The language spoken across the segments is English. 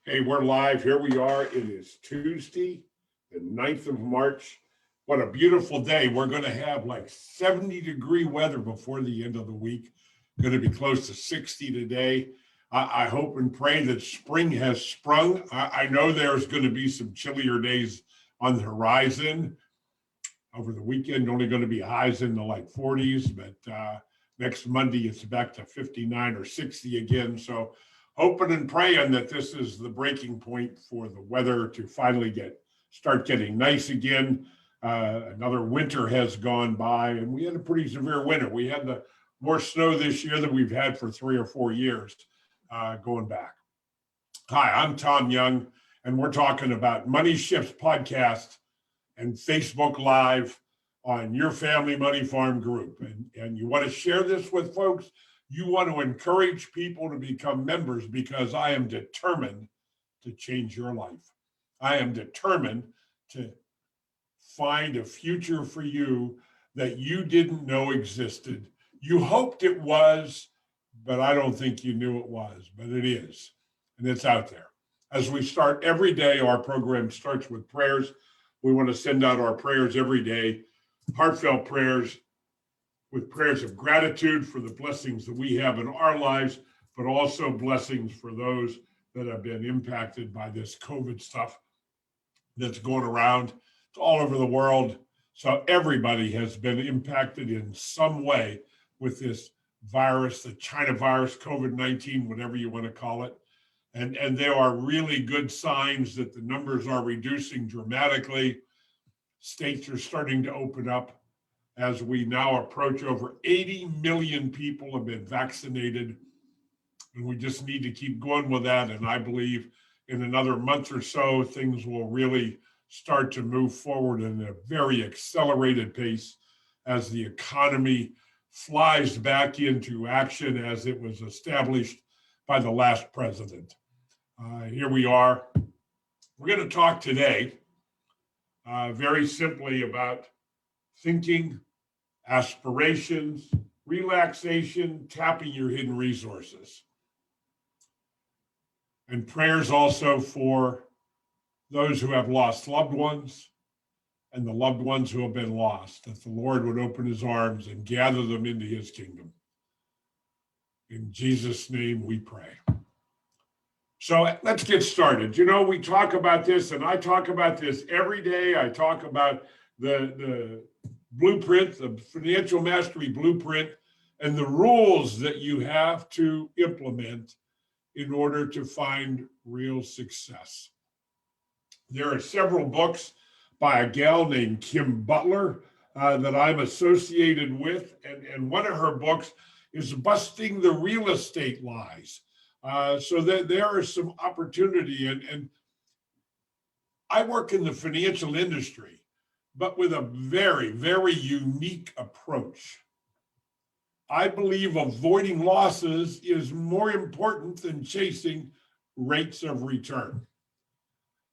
Hey, we're live. Here we are. It is Tuesday, the 9th of March. What a beautiful day. We're going to have like 70-degree weather before the end of the week. Going to be close to 60 today. I hope and pray that spring has sprung. I know there's going to be some chillier days on the horizon. Over the weekend, only going to be highs in the like 40s, but next Monday it's back to 59 or 60 again. So hoping and praying that this is the breaking point for the weather to finally start getting nice again. Another winter has gone by, and we had a pretty severe winter. We had the more snow this year than we've had for 3 or 4 years going back. Hi, I'm Tom Young, and we're talking about Money Shifts podcast and Facebook Live on Your Family Money Farm Group. And you want to share this with folks. You want to encourage people to become members because I am determined to change your life. I am determined to find a future for you that you didn't know existed. You hoped it was, but I don't think you knew it was, but it is, and it's out there. As we start every day, our program starts with prayers. We want to send out our prayers every day, heartfelt prayers with prayers of gratitude for the blessings that we have in our lives, but also blessings for those that have been impacted by this COVID stuff that's going around. It's all over the world. So everybody has been impacted in some way with this virus, the China virus, COVID-19, whatever you want to call it. And there are really good signs that the numbers are reducing dramatically. States are starting to open up as we now approach over 80 million people have been vaccinated. And we just need to keep going with that. And I believe in another month or so, things will really start to move forward in a very accelerated pace as the economy flies back into action as it was established by the last president. Here we are. We're going to talk today very simply about thinking, aspirations, relaxation, tapping your hidden resources. And prayers also for those who have lost loved ones and the loved ones who have been lost, that the Lord would open his arms and gather them into his kingdom. In Jesus' name we pray. So let's get started. You know, we talk about this, and I talk about this every day. I talk about the blueprint, the financial mastery blueprint, and the rules that you have to implement in order to find real success. There are several books by a gal named Kim Butler that I'm associated with, and one of her books is Busting the Real Estate Lies. So that there is some opportunity, and I work in the financial industry, but with a very, very unique approach. I believe avoiding losses is more important than chasing rates of return.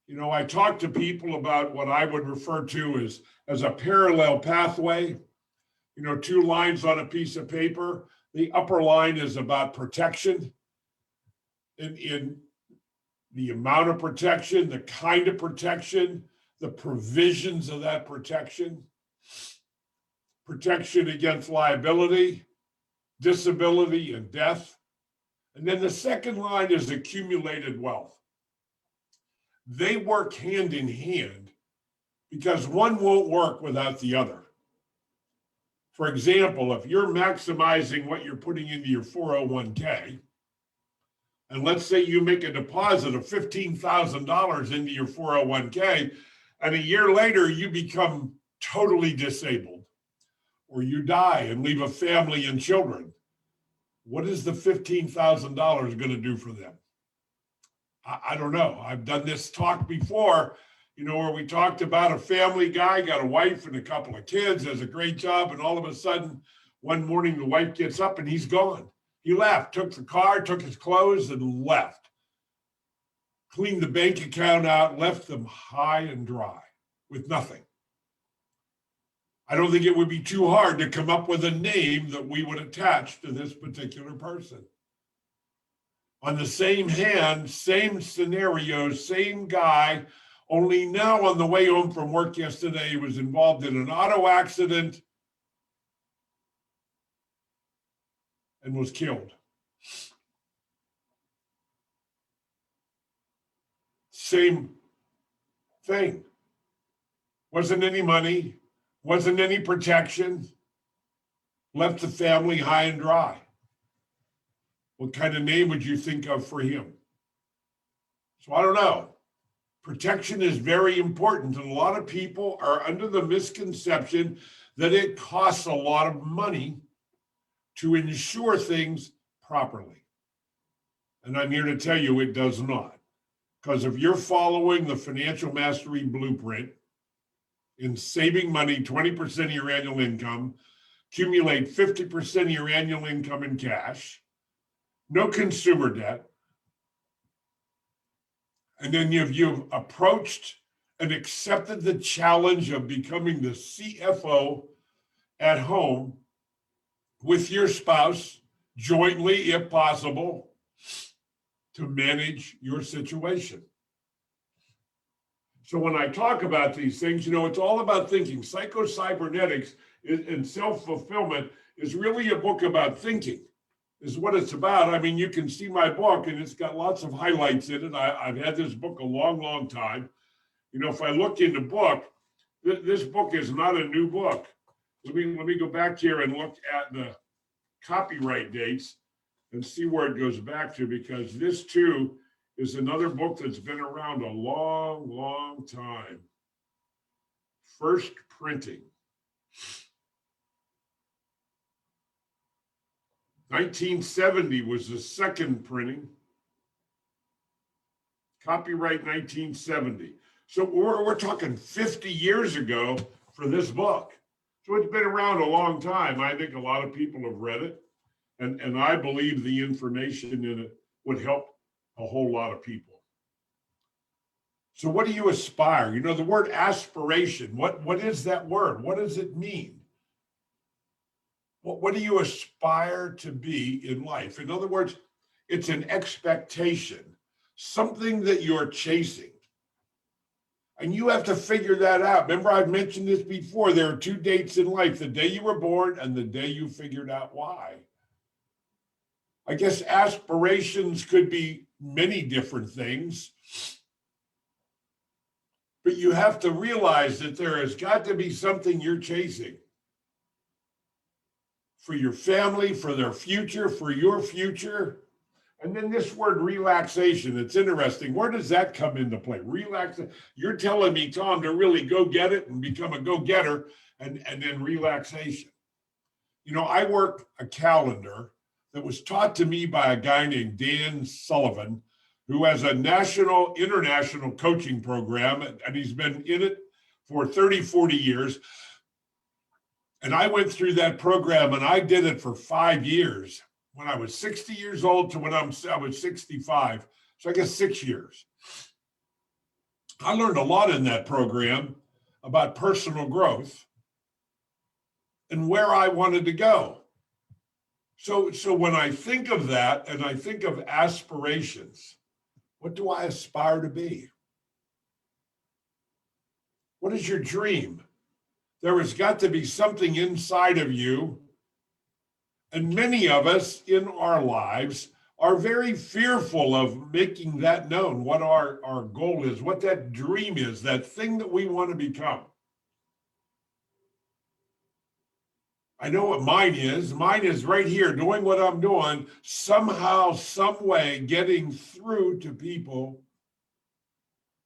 You know, I talk to people about what I would refer to as a parallel pathway. You know, 2 lines on a piece of paper. The upper line is about protection. In the amount of protection, the kind of protection, the provisions of that protection against liability, disability, and death. And then the second line is accumulated wealth. They work hand in hand because one won't work without the other. For example, if you're maximizing what you're putting into your 401k, and let's say you make a deposit of $15,000 into your 401k, and a year later you become totally disabled, or you die and leave a family and children. What is the $15,000 going to do for them? I don't know. I've done this talk before, you know, where we talked about a family guy, got a wife and a couple of kids, has a great job, and all of a sudden, one morning the wife gets up and he's gone. He left, took the car, took his clothes, and left. Cleaned the bank account out, left them high and dry with nothing. I don't think it would be too hard to come up with a name that we would attach to this particular person. On the same hand, same scenario, same guy, only now on the way home from work yesterday, he was involved in an auto accident and was killed. Same thing. Wasn't any money, wasn't any protection, left the family high and dry. What kind of name would you think of for him? So I don't know. Protection is very important, and a lot of people are under the misconception that it costs a lot of money to insure things properly. And I'm here to tell you it does not. Because if you're following the financial mastery blueprint in saving money, 20% of your annual income, accumulate 50% of your annual income in cash, no consumer debt, and then you've approached and accepted the challenge of becoming the CFO at home with your spouse, jointly, if possible, to manage your situation. So when I talk about these things, it's all about thinking. Psycho-cybernetics and self-fulfillment is really a book about thinking, is what it's about. I mean, you can see my book, and it's got lots of highlights in it. I've had this book a long, long time. If I look in the book, this book is not a new book. Let me go back here and look at the copyright dates and see where it goes back to, because this too is another book that's been around a long, long time. First printing. 1970 was the second printing. Copyright 1970. So we're talking 50 years ago for this book. So it's been around a long time. I think a lot of people have read it. And I believe the information in it would help a whole lot of people. So what do you aspire? The word aspiration, what is that word? What does it mean? What do you aspire to be in life? In other words, it's an expectation, something that you're chasing. And you have to figure that out. Remember, I've mentioned this before. There are two dates in life, the day you were born and the day you figured out why. I guess aspirations could be many different things, but you have to realize that there has got to be something you're chasing for your family, for their future, for your future. And then this word relaxation, it's interesting. Where does that come into play? Relax. You're telling me, Tom, to really go get it and become a go-getter, and then relaxation. I work a calendar that was taught to me by a guy named Dan Sullivan, who has a international coaching program, and he's been in it for 30, 40 years. And I went through that program, and I did it for 5 years, when I was 60 years old to when I was 65. So I guess 6 years. I learned a lot in that program about personal growth and where I wanted to go. So when I think of that and I think of aspirations, what do I aspire to be? What is your dream? There has got to be something inside of you. And many of us in our lives are very fearful of making that known, what our goal is, what that dream is, that thing that we want to become. I know what mine is. Mine is right here, doing what I'm doing, somehow, some way, getting through to people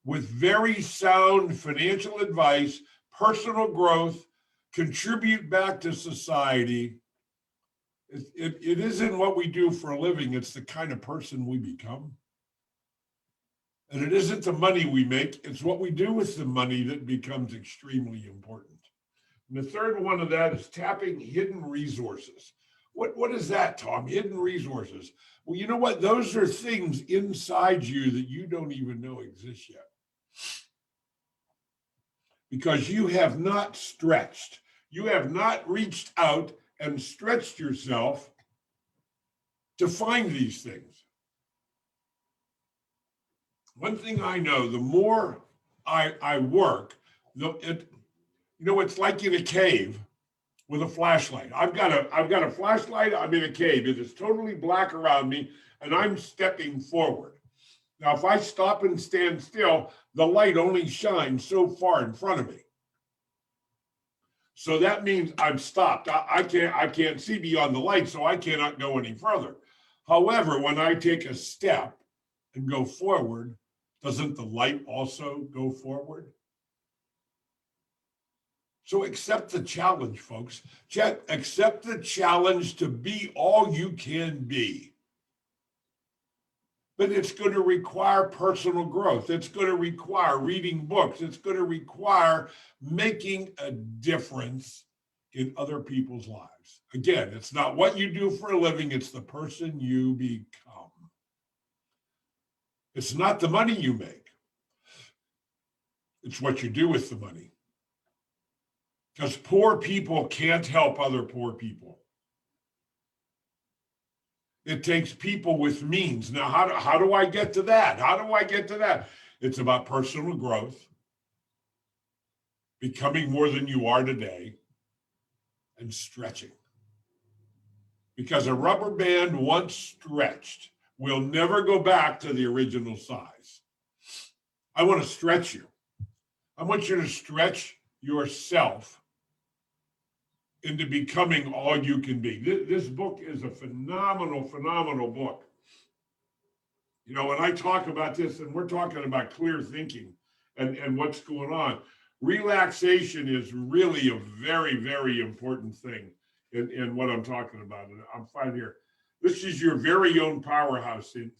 with very sound financial advice, personal growth, contribute back to society. It isn't what we do for a living. It's the kind of person we become. And it isn't the money we make. It's what we do with the money that becomes extremely important. And the third one of that is tapping hidden resources. What is that, Tom? Hidden resources. Well, you know what? Those are things inside you that you don't even know exist yet. Because you have not stretched. You have not reached out and stretched yourself to find these things. One thing I know, the more I work, it's like in a cave with a flashlight. I've got a flashlight. I'm in a cave. It is totally black around me, and I'm stepping forward. Now, if I stop and stand still, the light only shines so far in front of me. So that means I'm stopped. I can't see beyond the light, so I cannot go any further. However, when I take a step and go forward, doesn't the light also go forward? So accept the challenge, folks. Accept the challenge to be all you can be. But it's going to require personal growth. It's going to require reading books. It's going to require making a difference in other people's lives. Again, it's not what you do for a living, it's the person you become. It's not the money you make, it's what you do with the money. Because poor people can't help other poor people. It takes people with means. Now, how do I get to that? How do I get to that? It's about personal growth, becoming more than you are today, and stretching. Because a rubber band once stretched will never go back to the original size. I want to stretch you. I want you to stretch yourself into becoming all you can be. This book is a phenomenal, phenomenal book. When I talk about this, and we're talking about clear thinking and what's going on, relaxation is really a very, very important thing in what I'm talking about. And I'm fine here. This is your very own powerhouse. In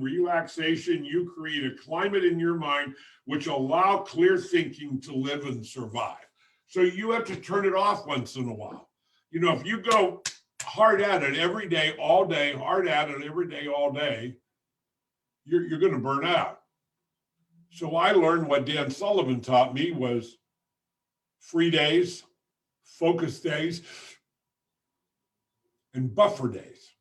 relaxation, you create a climate in your mind which allow clear thinking to live and survive. So you have to turn it off once in a while. If you go hard at it every day, all day, hard at it every day, all day, you're going to burn out. So I learned what Dan Sullivan taught me was free days, focus days, and buffer days.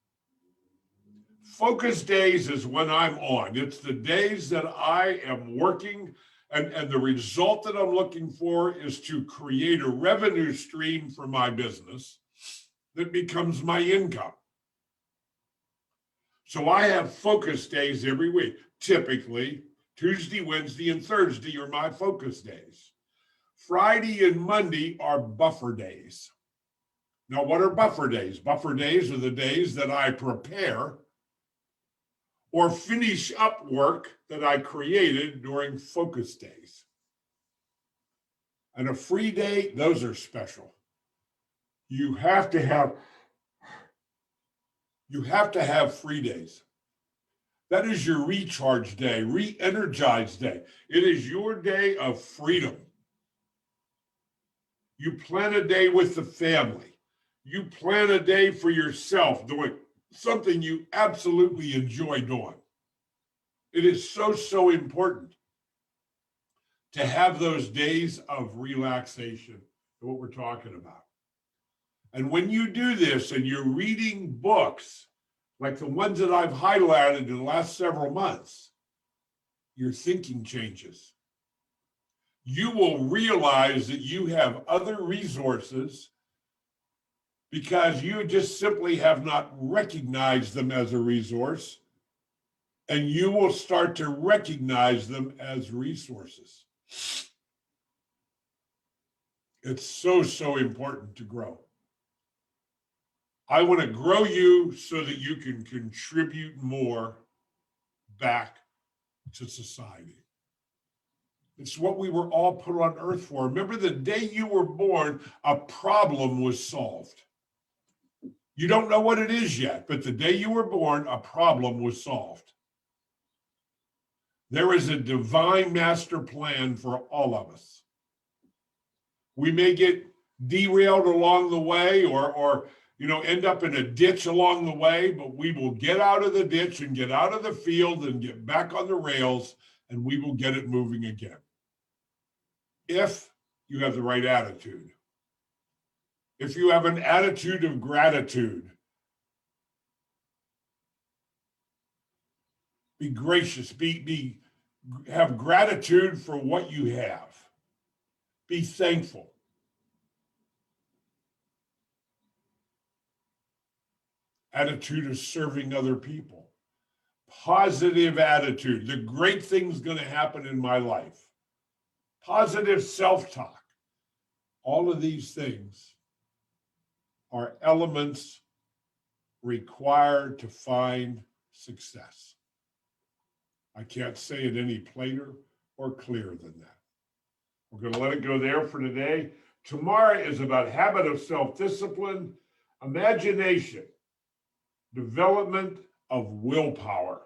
Focus days is when I'm on. It's the days that I am working, and the result that I'm looking for is to create a revenue stream for my business that becomes my income. So I have focus days every week. Typically, Tuesday, Wednesday, and Thursday are my focus days. Friday and Monday are buffer days. Now, what are buffer days? Buffer days are the days that I prepare or finish up work that I created during focus days. And a free day, those are special. You have to have free days. That is your recharge day, re-energized day. It is your day of freedom. You plan a day with the family. You plan a day for yourself doing something you absolutely enjoy doing. It is so, so important to have those days of relaxation, what we're talking about. And when you do this and you're reading books, like the ones that I've highlighted in the last several months, your thinking changes. You will realize that you have other resources because you just simply have not recognized them as a resource, and you will start to recognize them as resources. It's so, so important to grow. I want to grow you so that you can contribute more back to society. It's what we were all put on earth for. Remember, the day you were born, a problem was solved. You don't know what it is yet, but the day you were born, a problem was solved. There is a divine master plan for all of us. We may get derailed along the way or end up in a ditch along the way, but we will get out of the ditch and get out of the field and get back on the rails, and we will get it moving again. If you have the right attitude. If you have an attitude of gratitude, be gracious, be have gratitude for what you have. Be thankful. Attitude of serving other people. Positive attitude. The great thing's going to happen in my life. Positive self-talk. All of these things are elements required to find success. I can't say it any plainer or clearer than that. We're going to let it go there for today. Tomorrow is about habit of self-discipline, imagination, development of willpower,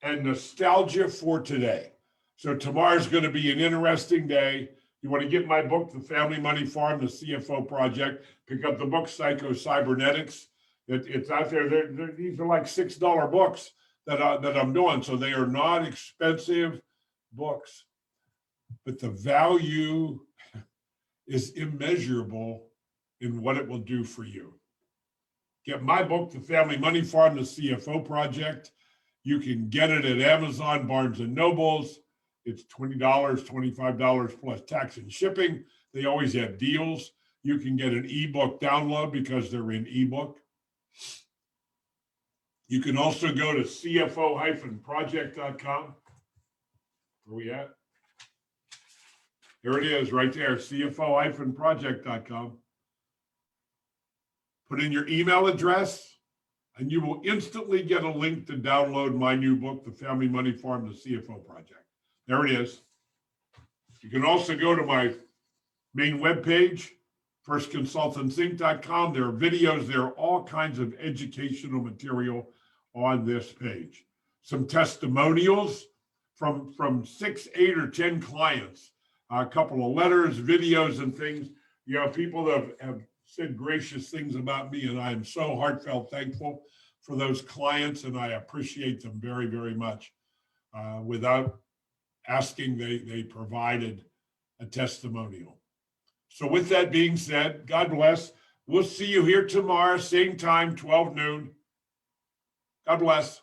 and nostalgia for today. So tomorrow's going to be an interesting day. You want to get my book, The Family Money Farm, The CFO Project, pick up the book, Psycho Cybernetics. It's out there. These are like $6 books that I'm doing. So they are not expensive books, but the value is immeasurable in what it will do for you. Get my book, The Family Money Farm, The CFO Project. You can get it at Amazon, Barnes and Nobles. It's $20, $25 plus tax and shipping. They always have deals. You can get an ebook download because they're in ebook. You can also go to cfo-project.com. Where we at? Here it is right there, cfo-project.com. Put in your email address, and you will instantly get a link to download my new book, The Family Money Farm, The CFO Project. There it is. You can also go to my main webpage, firstconsultantsinc.com. There are videos, there are all kinds of educational material on this page. Some testimonials from 6, 8, or 10 clients, a couple of letters, videos, and things. You know, people that have said gracious things about me, and I am so heartfelt thankful for those clients, and I appreciate them very, very much. Without asking, they provided a testimonial. So with that being said, God bless. We'll see you here tomorrow, same time, 12 noon. God bless.